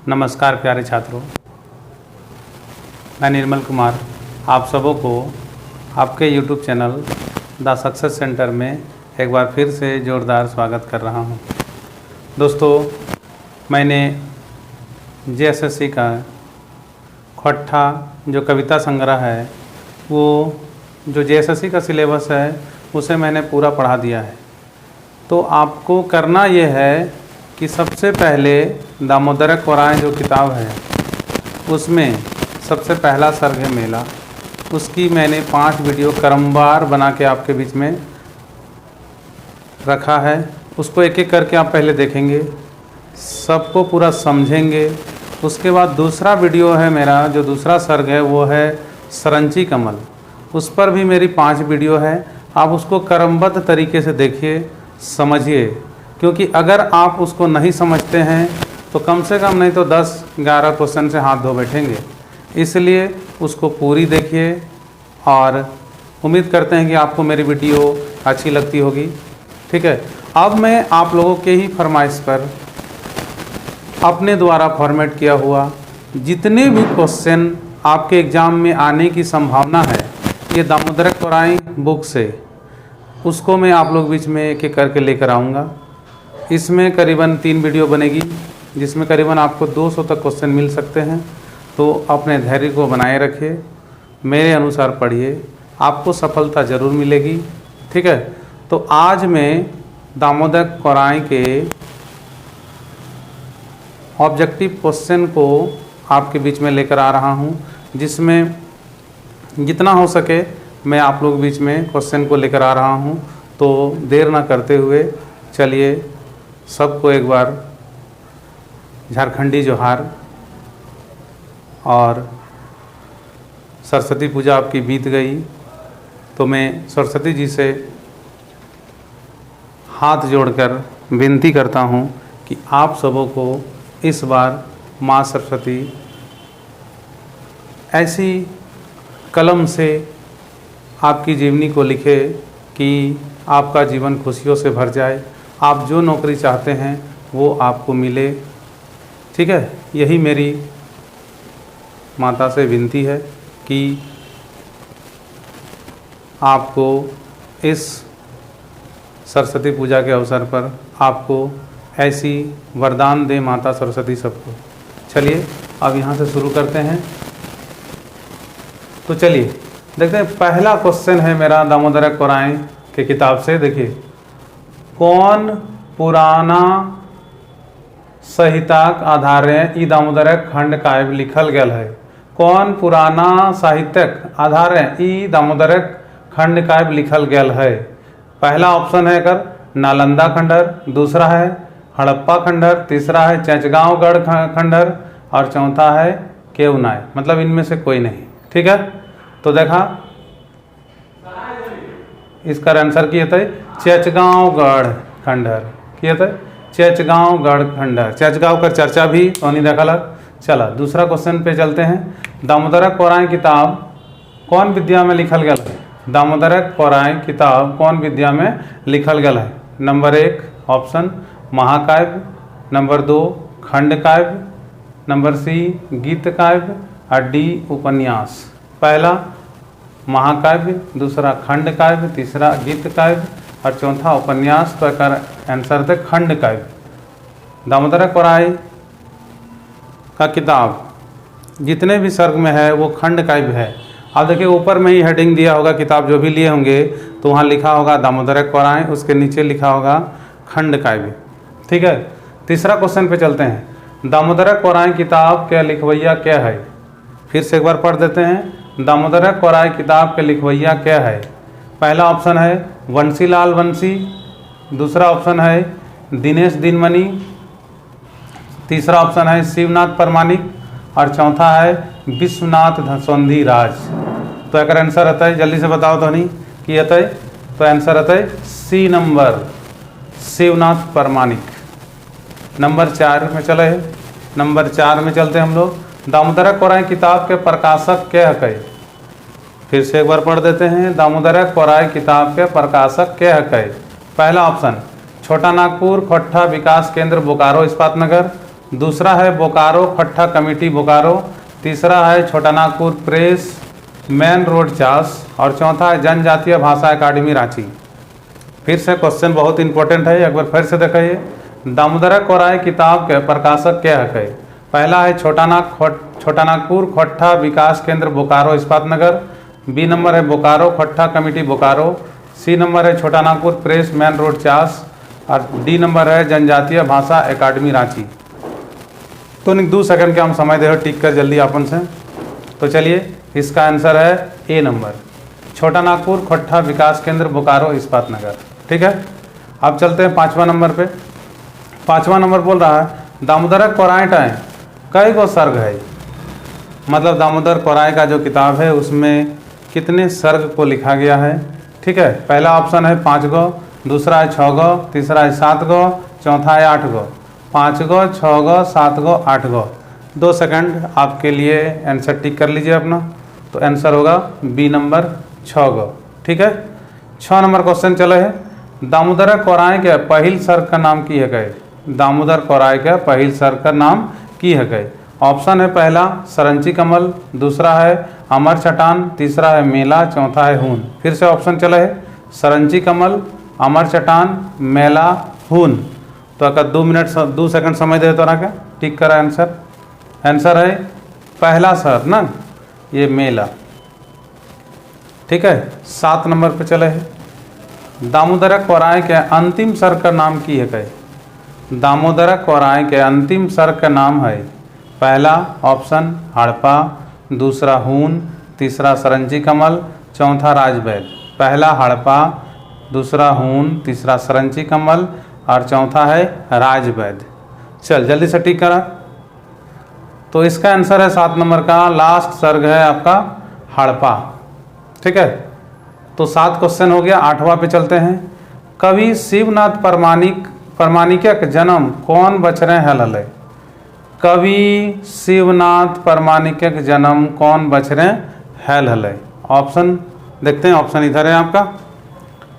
नमस्कार प्यारे छात्रों, मैं निर्मल कुमार आप सबों को आपके YouTube channel the success centre में एक बार फिर से ज़ोरदार स्वागत कर रहा हूं। दोस्तों, मैंने JSSC का खट्ठा जो कविता संग्रह है, वो जो JSSC का सिलेबस है उसे मैंने पूरा पढ़ा दिया है। तो आपको करना ये है कि सबसे पहले दामोदर कोराएँ जो किताब है उसमें सबसे पहला सर्ग है मेला, उसकी मैंने 5 वीडियो क्रमवार बना के आपके बीच में रखा है। उसको एक एक करके आप पहले देखेंगे, सबको पूरा समझेंगे। उसके बाद दूसरा वीडियो है मेरा, जो दूसरा सर्ग है वो है सरंची कमल, उस पर भी मेरी 5 वीडियो है। आप उसको क्रमबद्ध तरीके से देखिए, समझिए, क्योंकि अगर आप उसको नहीं समझते हैं तो कम से कम नहीं तो 10-11 क्वेश्चन से हाथ धो बैठेंगे। इसलिए उसको पूरी देखिए और उम्मीद करते हैं कि आपको मेरी वीडियो अच्छी लगती होगी। ठीक है, अब मैं आप लोगों के ही फरमाइश पर अपने द्वारा फॉर्मेट किया हुआ जितने भी क्वेश्चन आपके एग्ज़ाम में आने की संभावना है, ये दामोदर कोराएँ बुक से, उसको मैं आप लोग बीच में एक एक करके लेकर आऊँगा। इसमें करीबन 3 वीडियो बनेगी, जिसमें करीबन आपको 200 तक क्वेश्चन मिल सकते हैं। तो अपने धैर्य को बनाए रखिए, मेरे अनुसार पढ़िए, आपको सफलता ज़रूर मिलेगी। ठीक है, तो आज मैं दामोदर कोराएँ के ऑब्जेक्टिव क्वेश्चन को आपके बीच में लेकर आ रहा हूँ, जिसमें जितना हो सके मैं आप लोग बीच में क्वेश्चन को लेकर आ रहा हूँ। तो देर ना करते हुए चलिए सबको एक बार झारखंडी जोहार। और सरस्वती पूजा आपकी बीत गई, तो मैं सरस्वती जी से हाथ जोड़कर विनती करता हूँ कि आप सबों को इस बार माँ सरस्वती ऐसी कलम से आपकी जीवनी को लिखे कि आपका जीवन खुशियों से भर जाए, आप जो नौकरी चाहते हैं वो आपको मिले। ठीक है, यही मेरी माता से विनती है कि आपको इस सरस्वती पूजा के अवसर पर आपको ऐसी वरदान दे माता सरस्वती सबको। चलिए अब यहाँ से शुरू करते हैं। तो चलिए देखते हैं, पहला क्वेश्चन है मेरा दामोदर कोराएँ के किताब से। देखिए, कौन पुराना साहित्यक आधारे ई दामोदर खंड काव्य लिखल गया है? कौन पुराना साहित्यक आधारे ई दामोदर खंड काव्य लिखल गया है? पहला ऑप्शन है कर नालंदा खंडर, दूसरा है हड़प्पा खंडर, तीसरा है चैचगांवगढ़ खंडर और चौथा है केवनाय। मतलब इनमें से कोई नहीं। ठीक है, तो देखा इसका आंसर किए थे चैचगांवगढ़ खंडर, किए थे चैचगांवगढ़ खंडर। चैचगांव कर चर्चा भी तो नहीं देखा लग। चला दूसरा क्वेश्चन पे चलते हैं। दामोदर कोराएँ किताब कौन विद्या में लिखल गया है? दामोदर कोराएँ किताब कौन विद्या में लिखल गया है? नंबर 1 ऑप्शन महाकाव्य, नंबर 2 खंड काव्य, नंबर C गीत काव्य और D उपन्यास। पहला महाकाव्य, दूसरा खंड काव्य, तीसरा गीत काव्य और चौथा उपन्यास। तो इसका आंसर थे खंड काव्य। दामोदर कोराएँ का किताब जितने भी सर्ग में है वो खंड काव्य है। अब देखिए ऊपर में ही हेडिंग दिया होगा, किताब जो भी लिए होंगे तो वहाँ लिखा होगा दामोदर कोराएँ, उसके नीचे लिखा होगा खंड काव्य। ठीक है, तीसरा क्वेश्चन पे चलते हैं। दामोदर कोराएँ किताब के लिखवैया क्या है? फिर से एक बार पढ़ देते हैं। दामोदर कोराएँ किताब के लिखवैया क्या है? पहला ऑप्शन है बंसीलाल बंसी, दूसरा ऑप्शन है दिनेश दिनमणि, तीसरा ऑप्शन है शिवनाथ परमाणिक और चौथा है विश्वनाथ धसौंधी राज। तो एक आंसर रहता है, जल्दी से बताओ तो नहीं कि रहता है। तो आंसर रहता है C नंबर शिवनाथ परमाणिक। नंबर 4 में चले हैं। नंबर 4 में चलते हैं हम लोग। दामोदर कोराएँ किताब के प्रकाशक क्या है? फिर से एक बार पढ़ देते हैं। दामोदर कोराएँ किताब के प्रकाशक क्या है? पहला ऑप्शन छोटा नागपुर खट्ठा विकास केंद्र बोकारो इस्पात नगर, दूसरा है बोकारो खट्टा कमेटी बोकारो, तीसरा है Chota Nagpur press main road Chas, और चौथा है जनजातीय भाषा अकादमी रांची। फिर से क्वेश्चन बहुत इंपॉर्टेंट है, एक बार फिर से देखिए। दामोदर कोराई किताब के प्रकाशक क्या है? पहला है छोटा नागपुर खोट्ठा विकास केंद्र बोकारो इस्पात नगर, बी नंबर है बोकारो खोट्ठा कमेटी बोकारो, सी नंबर है Chota Nagpur press main road Chas, और डी नंबर है जनजातीय भाषा अकादमी रांची। तो 2 सेकंड के हम समय दे टिक कर जल्दी अपन से। तो चलिए इसका आंसर है ए नंबर, छोटा नागपुर खोट्ठा विकास केंद्र बोकारो इस्पात नगर। ठीक है, अब चलते हैं 5वां नंबर पे। 5वां नंबर बोल रहा है दामोदर कोराई टाइम कई गो सर्ग है, मतलब दामोदर कोराई का जो किताब है उसमें कितने सर्ग को लिखा गया है। ठीक है, पहला ऑप्शन है 5 गो, दूसरा है 6 गो, तीसरा है 7 गो, चौथा है 8 गो। 5 गो, 6 गो, 7 गो, 8 गो। 2 सेकंड आपके लिए आंसर टिक कर लीजिए अपना। तो आंसर होगा बी नंबर 6 गो। ठीक है, 6 नंबर क्वेश्चन चले है। दामोदर कोराई के पहिल सर्ग का नाम की है गए? दामोदर कोराई के पहिल सर्ग का नाम की है गए? ऑप्शन है पहला सरंची कमल, दूसरा है अमर चट्टान, तीसरा है मेला, चौथा है हून। फिर से ऑप्शन चले है सरंची कमल, अमर चट्टान, मेला, हून। तो अगर 2 सेकंड समय दे तो क्या टिक करा आंसर? आंसर है पहला सर्ग ना, ये मेला। ठीक है, 7 नंबर पे चले है। दामोदर कोराई के अंतिम सर्ग का नाम की है गए? दामोदर कोराई के अंतिम सर्ग का नाम है पहला ऑप्शन हड़प्पा, दूसरा हून, तीसरा सरंजी कमल, चौथा राजवैद। पहला हड़प्पा, दूसरा हून, तीसरा सरंजी कमल और चौथा है राजवैद। चल जल्दी से टिक करा। तो इसका आंसर है 7 नंबर का लास्ट सर्ग है आपका हड़प्पा। ठीक है, तो 7 क्वेश्चन हो गया। 8वां पे चलते हैं। कवि शिवनाथ परमाणिक जन्म कौन बछरे हलले? कवि शिवनाथ परमाणिक जन्म कौन बछरे हलले? ऑप्शन देखते हैं, ऑप्शन इधर है आपका।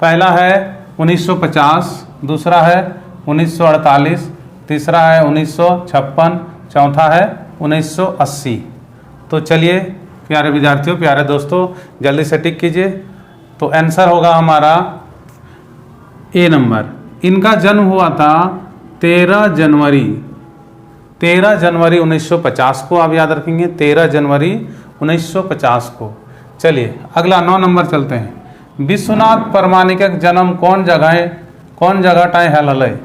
पहला है 1950, दूसरा है 1948, तीसरा है 1956, चौथा है 1980। तो चलिए प्यारे विद्यार्थियों, प्यारे दोस्तों, जल्दी से टिक कीजिए। तो आंसर होगा हमारा ए नंबर। इनका जन्म हुआ था 13 जनवरी 1950 को। आप याद रखेंगे 13 जनवरी 1950 को। चलिए अगला 9 नंबर चलते हैं। विश्वनाथ परमाणिक जन्म कौन जगह टाइम हेल हलय?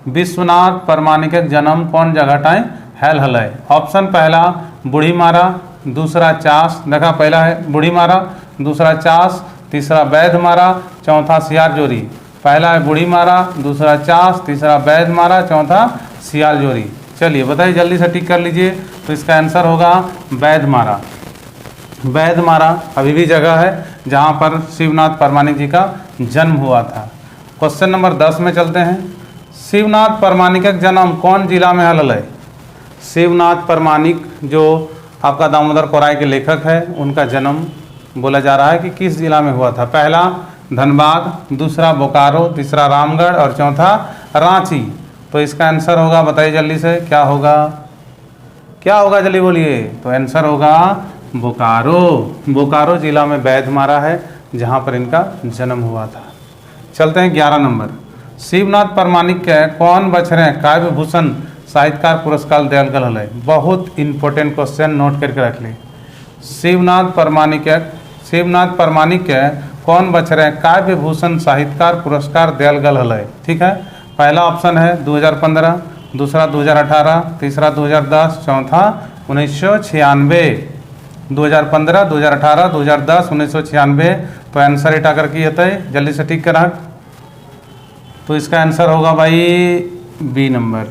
विश्वनाथ परमाणिक जन्म कौन जगह टाइम हेल हलय? ऑप्शन पहला बूढ़ी मारा, दूसरा चास, देखा पहला है बूढ़ी मारा, दूसरा चास, तीसरा वैध मारा, चौथा सियार जोरी। पहला है बूढ़ी मारा, दूसरा चास, तीसरा वैध मारा, चौथा सियाल जोरी। चलिए बताइए, जल्दी से टिक कर लीजिए। तो इसका आंसर होगा वैध मारा। वैध मारा अभी भी जगह है जहाँ पर शिवनाथ परमाणिक जी का जन्म हुआ था। क्वेश्चन नंबर 10 में चलते हैं। शिवनाथ परमाणिक जन्म कौन जिला में हलय? शिवनाथ परमाणिक जो आपका दामोदर कोराई के लेखक है, उनका जन्म बोला जा रहा है कि किस जिला में हुआ था? पहला धनबाद, दूसरा बोकारो, तीसरा रामगढ़ और चौथा रांची। तो इसका आंसर होगा, बताइए जल्दी से क्या होगा? क्या होगा जल्दी बोलिए। तो आंसर होगा बोकारो। बोकारो जिला में वैध मारा है जहाँ पर इनका जन्म हुआ था। चलते हैं 11 नंबर। शिवनाथ परमाणिक के कौन बछरे काव्य भूषण साहित्यकार पुरस्कार दियल गल हलय? बहुत इंपॉर्टेंट क्वेश्चन, नोट करके रख ली। शिवनाथ परमाणिक के कौन बछरे काव्य भूषण साहित्यकार पुरस्कार दियल गल हलय? ठीक है, पहला ऑप्शन है 2015, दूसरा 2018, तीसरा 2010, चौथा 1996। 2015, 2018, 2010, 1996। तो आंसर इटा कर की होता है, जल्दी से टिक करा। तो इसका आंसर होगा भाई बी नंबर।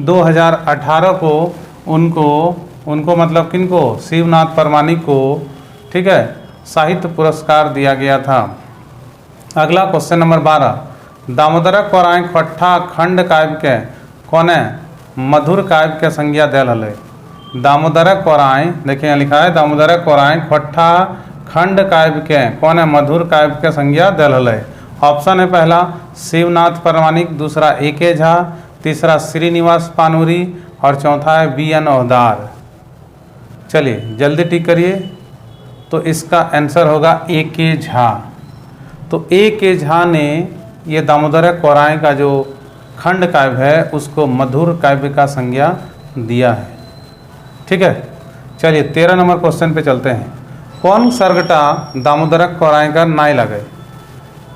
2018 को उनको मतलब किनको? शिवनाथ परमाणिक को, ठीक है, साहित्य पुरस्कार दिया गया था। अगला क्वेश्चन नंबर 12। दामोदर कोराई खोट्ठा खंड काव्य के कौने मधुर काव्य के संज्ञा दियल हलय? दामोदर कोराई, देखिए यहाँ लिखा है दामोदर कोराई खोट्ठा खंड काव्य के कौने मधुर काव्य के संज्ञा दियल हलय? ऑप्शन है पहला शिवनाथ परमाणिक, दूसरा A.K. झा, तीसरा श्रीनिवास पानूरी और चौथा है बी.एन. ओहदार। चलिए जल्दी टिक करिए। तो इसका आंसर होगा ए.के. झा। तो ए.के. झा ने ये दामोदर कोराय का जो खंड काव्य है उसको मधुर काव्य का संज्ञा दिया है। ठीक है, चलिए 13 नंबर क्वेश्चन पे चलते हैं। कौन सर्गटा दामोदर कोराय कर नाय लगे?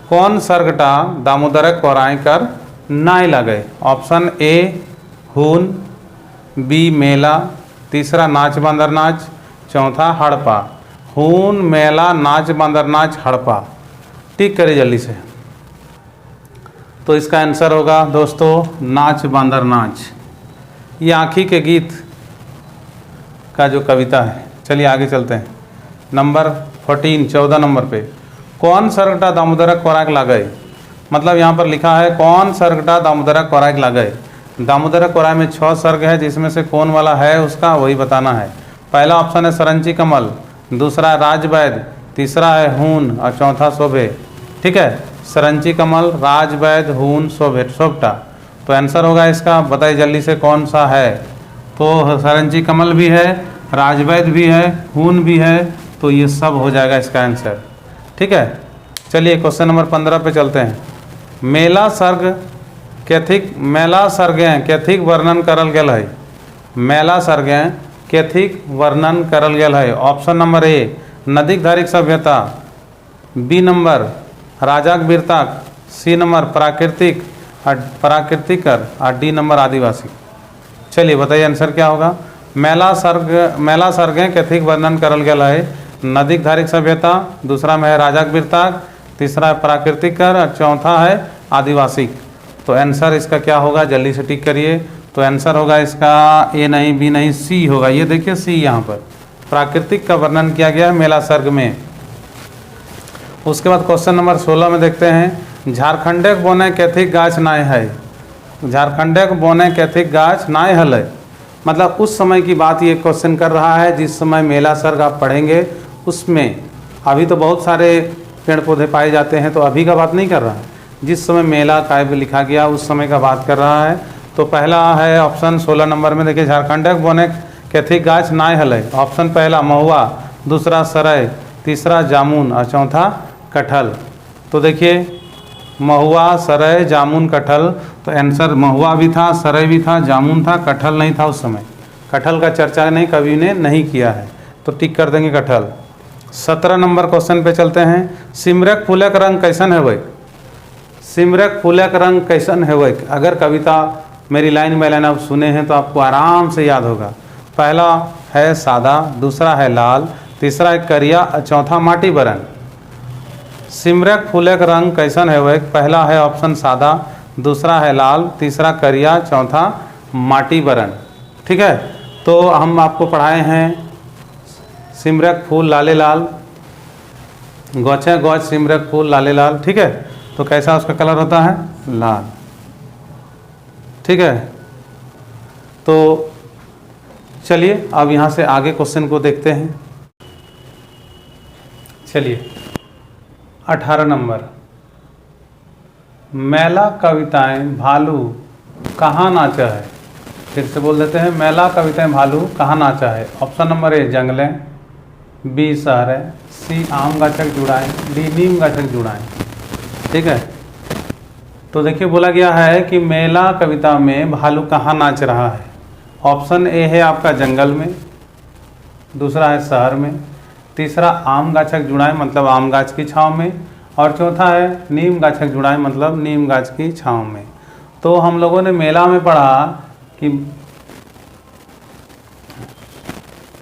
कौन सर्गटा दामोदर कोराय कर नाय लगे? ऑप्शन ए हून, बी मेला, तीसरा नाच बंदर नाच, चौथा हड़पा। हून, मेला, नाच बंदर नाच, हड़पा। टिक करिए जल्दी से। तो इसका आंसर होगा दोस्तों नाच बंदर नाच। ये आँखी के गीत का जो कविता है। चलिए आगे चलते हैं। नंबर 14 14 नंबर पे कौन सर्गटा दामोदर कोराय लागे? मतलब यहाँ पर लिखा है कौन सर्गटा दामोदर कोराय लागे। दामोदर कोराय में 6 सर्ग है, जिसमें से कौन वाला है उसका वही बताना है। पहला ऑप्शन है सरंची कमल, दूसरा है राजवैद, तीसरा है हून और चौथा शोभे। ठीक है, सरंची कमल, राजवैद, हून, शोभटा। तो आंसर होगा इसका, बताइए जल्दी से कौन सा है। तो सरंची कमल भी है, राजवैद भी है, हून भी है, तो ये सब हो जाएगा इसका आंसर। ठीक है, चलिए क्वेश्चन नंबर 15 पे चलते हैं। मेला सर्ग कैथिक वर्णन करल गेल है? मेला सर्ग कैथिक वर्णन करल गेल है? ऑप्शन नंबर ए नदीक धारिक सभ्यता, बी नंबर राजाक वीरताक, सी नंबर प्राकृतिक और डी नंबर आदिवासी। चलिए बताइए आंसर क्या होगा। मेला सर्ग कैथिक वर्णन करल गेल है? नदीक धारिक सभ्यता, दूसरा में है राजाक वीरताक, तीसरा है प्राकृतिक और चौथा है आदिवासी। तो आंसर इसका क्या होगा, जल्दी से टिक करिए। तो आंसर होगा इसका ए नहीं, बी नहीं, सी होगा। ये देखिए सी, यहाँ पर प्राकृतिक का वर्णन किया गया है मेला सर्ग में। उसके बाद क्वेश्चन नंबर 16 में देखते हैं। झारखंडक बोने कैथिक गाछ नाय है? झारखंडक बोने कैथिक गाछ नाय हल। मतलब उस समय की बात ये क्वेश्चन कर रहा है जिस समय मेला सर्ग आप पढ़ेंगे उसमें। अभी तो बहुत सारे पेड़ पौधे पाए जाते हैं, तो अभी का बात नहीं कर रहा है। जिस समय मेला काव्य लिखा गया उस समय का बात कर रहा है। तो पहला है ऑप्शन 16 नंबर में, देखिए झारखंडक बोने कैथिक गाछ नाय हल। ऑप्शन पहला महुआ, दूसरा सरय, तीसरा जामुन और चौथा कटहल। तो देखिए महुआ, सरय, जामुन, कटहल। तो आंसर महुआ भी था, सरय भी था, जामुन था, कटहल नहीं था। उस समय कटहल का चर्चा नहीं कवि ने नहीं किया है, तो टिक कर देंगे कटहल। 17 नंबर क्वेश्चन पे चलते हैं। सिमरक फूलक रंग कैसन है वै? सिमरक फूलक रंग कैसन है वै? अगर कविता मेरी लाइन बाय लाइन आप सुने हैं तो आपको आराम से याद होगा। पहला है सादा, दूसरा है लाल, तीसरा है करिया और चौथा माटी बरन। सिमरक फूलक रंग कैसन है वह? पहला है ऑप्शन सादा, दूसरा है लाल, तीसरा करिया, चौथा माटी बरन। ठीक है, तो हम आपको पढ़ाए हैं सिमरक फूल लाले लाल, गौछे गौच सिमरक फूल लाले लाल। ठीक है, तो कैसा उसका कलर होता है? लाल। ठीक है, तो चलिए अब यहाँ से आगे क्वेश्चन को देखते हैं। चलिए 18 नंबर, मेला कविताएं भालू कहाँ नाचा है? फिर से बोल देते हैं, मेला कविताएं भालू कहाँ नाचा है? ऑप्शन नंबर ए जंगलें, बी शहरें, सी आम गाछक जुड़ाएं, डी नीम गाछक जुड़ाएं। ठीक है, तो देखिए बोला गया है कि मेला कविता में भालू कहाँ नाच रहा है। ऑप्शन ए है आपका जंगल में, दूसरा है शहर में, तीसरा आम गाछक जुड़ाएं मतलब आम गाछ की छाँव में, और चौथा है नीम गाछक जुड़ाएं मतलब नीम गाछ की छाँव में। तो हम लोगों ने मेला में पढ़ा कि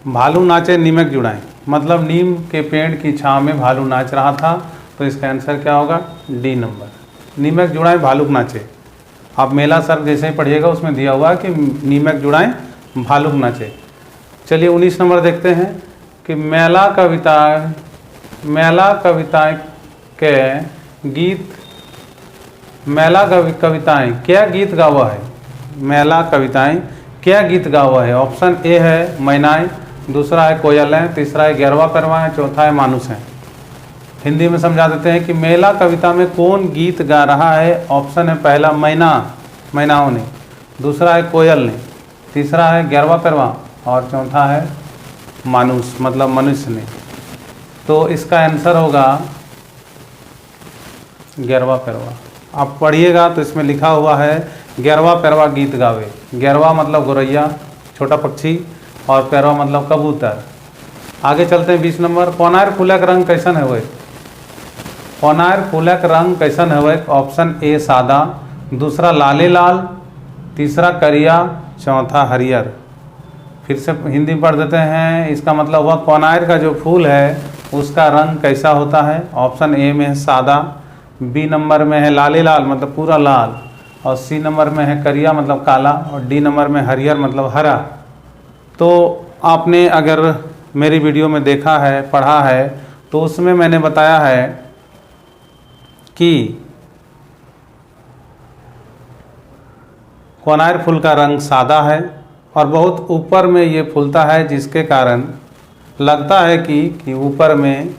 भालू नाचे नीमक जुड़ाएं मतलब नीम के पेड़ की छाँव में भालू नाच रहा था। तो इसका आंसर क्या होगा? डी नंबर, नीमक जुड़ाएं भालू नाचे। आप मेला सर्ग जैसे ही पढ़िएगा उसमें दिया हुआ है कि नीमक जुड़ाएं भालू नाचे। चलिए 19 नंबर देखते हैं कि मेला कविताएं के गीत, कविताएं क्या गीत गावा है? मेला कविताएं क्या गीत गावा है? ऑप्शन ए है मैनाई, दूसरा है कोयलें, तीसरा है ग्यारहवा परवा, चौथा है मानुस है। हिंदी में समझा देते हैं कि मेला कविता में कौन गीत गा रहा है। ऑप्शन है पहला मैनाओं ने, दूसरा है कोयल ने, तीसरा है ग्यारहवा पेरवा और चौथा है मानुष मतलब मनुष्य ने। तो इसका आंसर होगा ग्यारहवा पेरवा। आप पढ़िएगा तो इसमें लिखा हुआ है ग्यारहवा पेरवा गीत गावे। ग्यारहवा मतलब गौरैया छोटा पक्षी और पेरवा मतलब कबूतर। आगे चलते हैं 20 नंबर। पौनार फूलक रंग कैसन है? पौनार फूलक रंग कैसन है? ऑप्शन ए सादा, दूसरा लाले लाल, तीसरा करिया, चौथा हरियर। फिर से हिंदी पढ़ देते हैं। इसका मतलब हुआ पौनार का जो फूल है उसका रंग कैसा होता है? ऑप्शन ए में है सादा, बी नंबर में है लाले लाल मतलब पूरा लाल, और सी नंबर में है करिया मतलब काला, और डी नंबर में हरियर मतलब हरा। तो आपने अगर मेरी वीडियो में देखा है, पढ़ा है, तो उसमें मैंने बताया है कि कोनार फूल का रंग सादा है और बहुत ऊपर में ये फूलता है, जिसके कारण लगता है कि ऊपर में,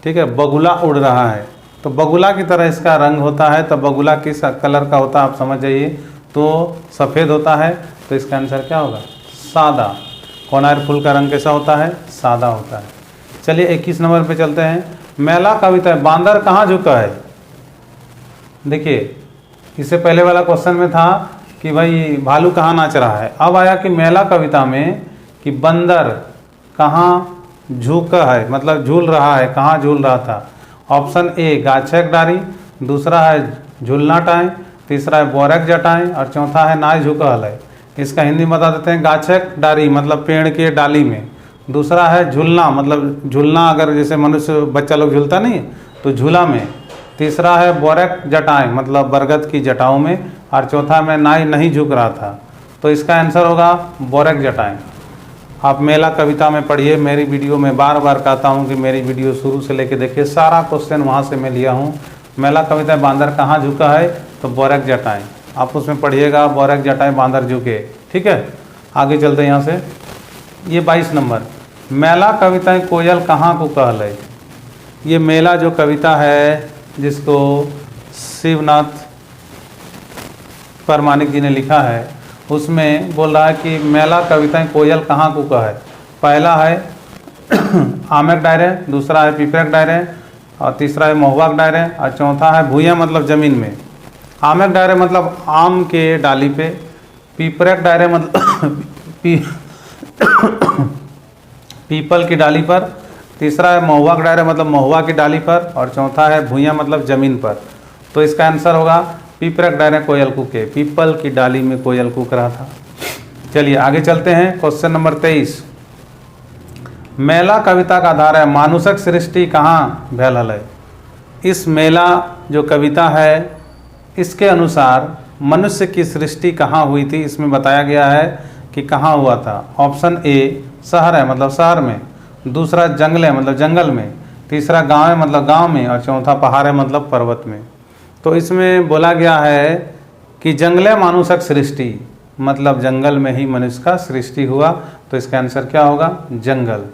ठीक है, बगुला उड़ रहा है। तो बगुला की तरह इसका रंग होता है। तो बगुला किस कलर का होता है आप समझ जाइए, तो सफ़ेद होता है। तो इसका आंसर क्या होगा? सादा। कोनार फूल का रंग कैसा होता है? सादा होता है। चलिए 21 नंबर पे चलते हैं। मेला कविता बांदर कहाँ झुका है? देखिए, इससे पहले वाला क्वेश्चन में था कि भाई भालू कहाँ नाच रहा है। अब आया कि मेला कविता में कि बंदर कहाँ झुका है, मतलब झूल रहा है, कहाँ झूल रहा था। ऑप्शन ए गाछक डारी, दूसरा है झूलना टाएँ, तीसरा है बोरक जटाएँ और चौथा है नाच झुकल है। इसका हिंदी बता देते हैं। गाछक डारी मतलब पेड़ के डाली में, दूसरा है झूलना मतलब झूलना, अगर जैसे मनुष्य बच्चा लोग झूलता नहीं तो झूला में, तीसरा है बोरक जटाएँ मतलब बरगद की जटाओं में, और चौथा में नाई नहीं झुक रहा था। तो इसका आंसर होगा बोरक जटाएँ। आप मेला कविता में पढ़िए। मेरी वीडियो में बार बार कहता हूँ कि मेरी वीडियो शुरू से लेके देखिए, सारा क्वेश्चन वहाँ से मैं लिया हूँ। मेला कविता बांदर कहाँ झुका है? तो बोरक जटाएँ। आप उसमें पढ़िएगा बोरक जटाएँ बांदर झुके। ठीक है, आगे चलते हैं यहाँ से। ये 22 नंबर। मेला कविताएँ कोयल कहाँ को कहल है? ये मेला जो कविता है जिसको शिवनाथ परमाणिक जी ने लिखा है, उसमें बोल रहा है कि मेला कविताएं कोयल कहाँ को कहे। पहला है आमक डायरे, दूसरा है पिपरक डायरे और तीसरा है महुआक डायरे और चौथा है भूया मतलब ज़मीन में। आमक डायरे मतलब आम के डाली पे, पिपरक डायरे मतलब पीपल की डाली पर, तीसरा है महुआक डायरे मतलब महुआ की डाली पर और चौथा है भूया मतलब ज़मीन पर। तो इसका आंसर होगा पिपरक डायरे कोयल कूके, पीपल की डाली में कोयल कूक रहा था। चलिए आगे चलते हैं। Question number 23। मेला कविता का आधार है मानुषक सृष्टि कहाँ भैल है? इस मेला जो कविता है इसके अनुसार मनुष्य की सृष्टि कहाँ हुई थी, इसमें बताया गया है कि कहाँ हुआ था। ऑप्शन ए शहर है मतलब शहर में, दूसरा जंगल है मतलब जंगल में, तीसरा गांव है मतलब गांव में और चौथा पहाड़ है मतलब पर्वत में। तो इसमें बोला गया है कि जंगले मानुषक सृष्टि मतलब जंगल में ही मनुष्य का सृष्टि हुआ। तो इसका आंसर क्या होगा? जंगल।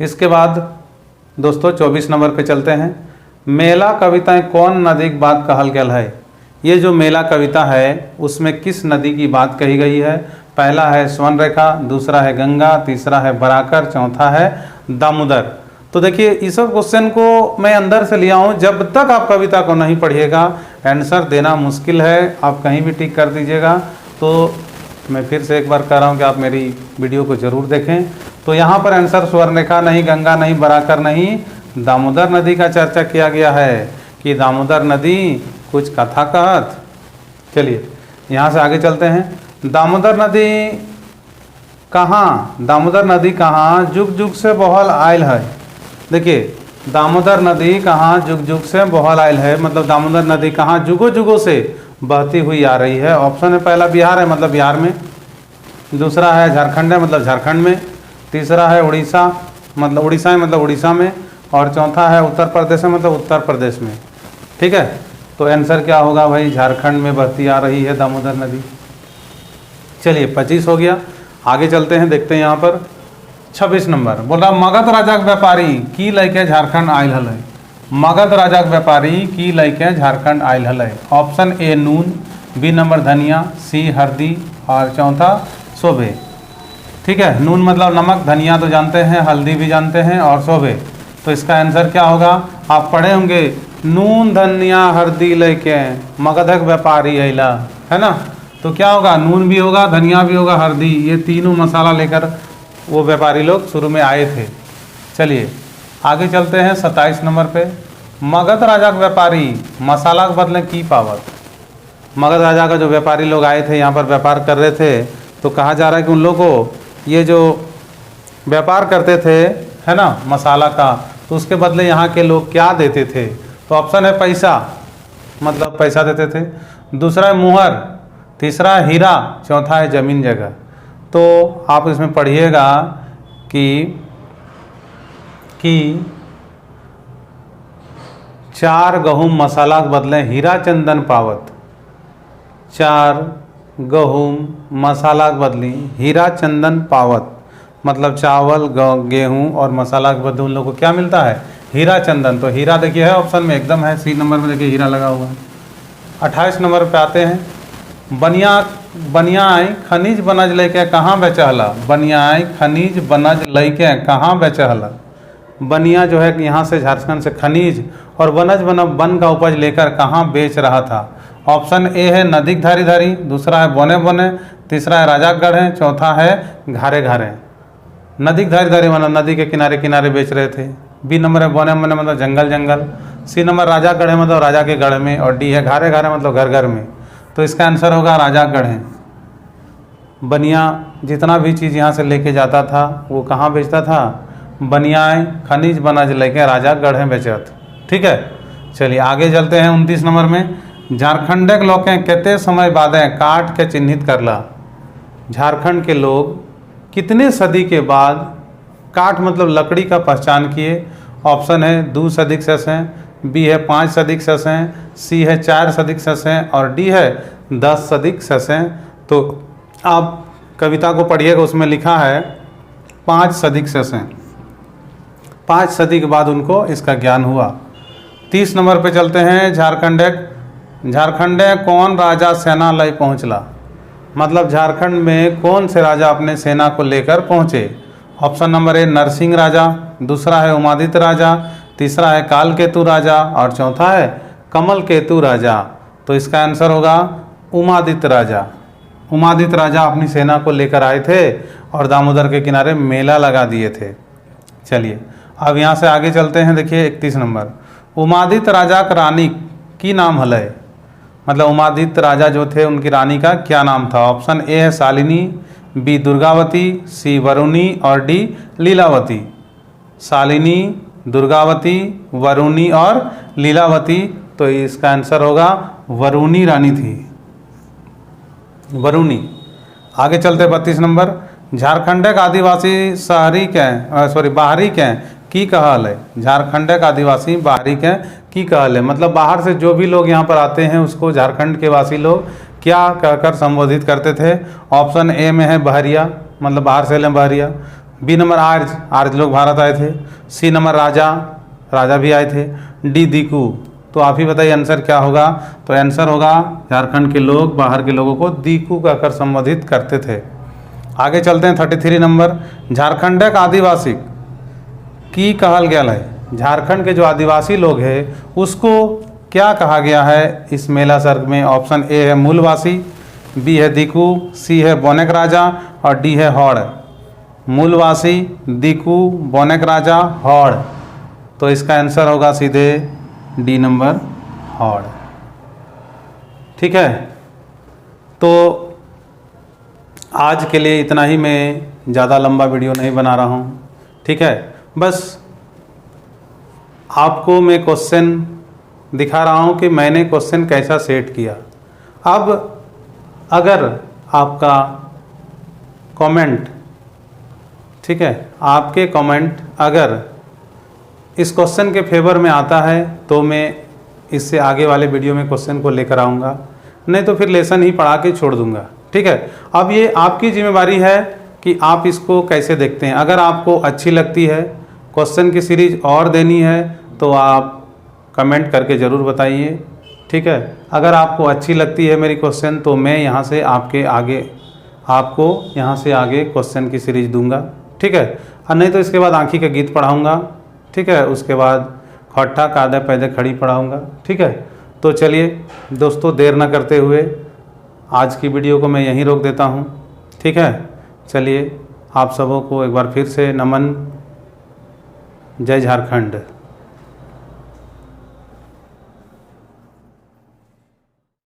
इसके बाद दोस्तों 24 नंबर पे चलते हैं। मेला कविताएं कौन नदी की बात कहल गया है? ये जो मेला कविता है उसमें किस नदी की बात कही गई है? पहला है स्वर्णरेखा, दूसरा है गंगा, तीसरा है बराकर, चौथा है दामोदर। तो देखिए इस सब क्वेश्चन को मैं अंदर से लिया हूँ। जब तक आप कविता को नहीं पढ़िएगा आंसर देना मुश्किल है। आप कहीं भी टिक कर दीजिएगा। तो मैं फिर से एक बार कह रहा हूँ कि आप मेरी वीडियो को ज़रूर देखें। तो यहाँ पर आंसर स्वर्णरेखा नहीं, गंगा नहीं, बराकर नहीं, दामोदर नदी का चर्चा किया गया है कि दामोदर नदी कुछ कथा कहत। चलिए यहाँ से आगे चलते हैं। दामोदर नदी कहाँ, दामोदर नदी कहाँ जुग जुग से बहल आयल है? देखिए दामोदर नदी कहाँ जुग जुग से बहल आयल है, मतलब दामोदर नदी कहाँ जुगों जुगों से बहती हुई आ रही है। ऑप्शन है पहला बिहार है मतलब बिहार में, दूसरा है झारखंड है मतलब झारखंड में, तीसरा है उड़ीसा मतलब उड़ीसा है मतलब उड़ीसा में, और चौथा है उत्तर प्रदेश है मतलब उत्तर प्रदेश में। ठीक है, तो आंसर क्या होगा भाई? झारखंड में बहती आ रही है दामोदर नदी। चलिए 25 हो गया। आगे चलते हैं, देखते हैं यहाँ पर 26 नंबर। बोल रहा मगध राजा के व्यापारी की लैके झारखंड आयल है। मगध राजा के व्यापारी की लैके झारखंड आयल है। ऑप्शन ए नून, बी नंबर धनिया, सी हल्दी और चौथा शोभे। ठीक है, नून मतलब नमक, धनिया तो जानते हैं, हल्दी भी जानते हैं और शोभे। तो इसका आंसर क्या होगा? आप पढ़े होंगे नून धनिया हल्दी लेके मगधक व्यापारी अइला, है ना। तो क्या होगा? नून भी होगा, धनिया भी होगा, हल्दी, ये तीनों मसाला लेकर वो व्यापारी लोग शुरू में आए थे। चलिए आगे चलते हैं 27 नंबर पे। मगध राजा के व्यापारी मसाला के बदले की पावत। मगध राजा का जो व्यापारी लोग आए थे यहाँ पर व्यापार कर रहे थे, तो कहा जा रहा है कि उन लोगों को ये जो व्यापार करते थे, है ना, मसाला का, तो उसके बदले यहाँ के लोग क्या देते थे? तो ऑप्शन है पैसा, मतलब पैसा देते थे, दूसरा है मुहर, तीसरा है हीरा, चौथा है ज़मीन जगह। तो आप इसमें पढ़िएगा कि 4 गहूम मसाला के बदले हीरा चंदन पावत। 4 गहूम मसाला के बदले हीरा चंदन पावत, मतलब चावल, गेहूं और मसाला के बदले उन लोगों को क्या मिलता है? हीरा चंदन। तो हीरा देखिए है ऑप्शन में, एकदम है, सी नंबर में देखिए हीरा लगा हुआ है। 28 नंबर पे आते हैं। बनियाई खनिज बनज लेके कहाँ बेचहला। बनियाई खनिज बनज लेके कहाँ बेचहला। बनिया जो है कि यहाँ से झारखंड से खनिज और बनज वन का उपज लेकर कहाँ बेच रहा था। ऑप्शन ए है नदी धारी धारी, दूसरा है बोने बोने, तीसरा है राजा गढ़े, चौथा है घारे घारे। नदी धारी धारी मतलब नदी के किनारे किनारे बेच रहे थे। बी नंबर है बोने बोने मतलब जंगल जंगल, सी नंबर राजा गढ़े मतलब राजा के गढ़ में, और डी है घारे घारे मतलब घर घर में। तो इसका आंसर होगा राजा गढ़े। बनिया जितना भी चीज़ यहाँ से लेके जाता था वो कहाँ बेचता था? बनियाएँ खनिज बनज लेके राजा गढ़े बेचत। ठीक है, चलिए आगे चलते हैं 29 नंबर में। झारखंडक लोग कितने समय बाद काट के चिन्हित करला। झारखंड के लोग कितने सदी के बाद काट मतलब लकड़ी का पहचान किए। ऑप्शन है 2 सदिक ससें, बी है 5 सदिक ससें, सी है 4 सदिक ससें और डी है 10 सदिक ससें। तो आप कविता को पढ़िएगा, उसमें लिखा है 5 सदिक ससें। 5 सदी के बाद उनको इसका ज्ञान हुआ। 30 नंबर पे चलते हैं। झारखंड कौन राजा सेना लय पहुँचला, मतलब झारखंड में कौन से राजा अपने सेना को लेकर पहुँचे। ऑप्शन नंबर ए नरसिंह राजा, दूसरा है उमादित्य राजा, तीसरा है कालकेतु राजा और चौथा है कमल केतु राजा। तो इसका आंसर होगा उमादित्य राजा। उमादित्य राजा अपनी सेना को लेकर आए थे और दामोदर के किनारे मेला लगा दिए थे। चलिए अब यहाँ से आगे चलते हैं। देखिए 31 नंबर। उमादित्य राजा का रानी की नाम हलय, मतलब उमादित्य राजा जो थे उनकी रानी का क्या नाम था। ऑप्शन ए है शालिनी, बी दुर्गावती, सी वरुणी और डी लीलावती। शालिनी, दुर्गावती, वरुणी और लीलावती। तो इसका आंसर होगा वरुणी रानी थी, वरुणी। आगे चलते 32 नंबर। झारखंड के आदिवासी शहरी के बाहरी के की कहल है। झारखंड के आदिवासी बाहरी के की कहल है, मतलब बाहर से जो भी लोग यहाँ पर आते हैं उसको झारखंड के वासी लोग क्या कहकर संबोधित करते थे। ऑप्शन ए में है बहरिया, मतलब बाहर से लें बहरिया। बी नंबर आर्य लोग भारत आए थे। सी नंबर राजा भी आए थे। डी दीकू। तो आप ही बताइए आंसर क्या होगा। तो आंसर होगा झारखंड के लोग बाहर के लोगों को दीकू कहकर संबोधित करते थे। आगे चलते हैं 33 नंबर। झारखंड के आदिवासी की कहल गया है। झारखंड के जो आदिवासी लोग हैं उसको क्या कहा गया है इस मेला सर्ग में। ऑप्शन ए है मूलवासी, बी है दीकू, सी है बोनेक राजा और डी है हौड़। मूलवासी, दीकू, बोनेक राजा, हौड़। तो इसका आंसर होगा सीधे डी नंबर हौड़। ठीक है, तो आज के लिए इतना ही। मैं ज़्यादा लंबा वीडियो नहीं बना रहा हूँ। ठीक है, बस आपको मैं क्वेश्चन दिखा रहा हूँ कि मैंने क्वेश्चन कैसा सेट किया। अब अगर आपका कमेंट, ठीक है, आपके कमेंट अगर इस क्वेश्चन के फेवर में आता है तो मैं इससे आगे वाले वीडियो में क्वेश्चन को लेकर आऊँगा, नहीं तो फिर लेसन ही पढ़ा के छोड़ दूँगा। ठीक है, अब ये आपकी जिम्मेवारी है कि आप इसको कैसे देखते हैं। अगर आपको अच्छी लगती है, क्वेश्चन की सीरीज और देनी है, तो आप कमेंट करके ज़रूर बताइए। ठीक है। अगर आपको अच्छी लगती है मेरी क्वेश्चन तो मैं यहाँ से आपको यहाँ से आगे क्वेश्चन की सीरीज दूंगा, ठीक है। और नहीं तो इसके बाद आँखी का गीत पढ़ाऊँगा, ठीक है। उसके बाद खट्टा कादे पैदे खड़ी पढ़ाऊँगा, ठीक है। तो चलिए दोस्तों, देर ना करते हुए आज की वीडियो को मैं यहीं रोक देता हूँ, ठीक है। चलिए आप सबों को एक बार फिर से नमन। जय झारखंड।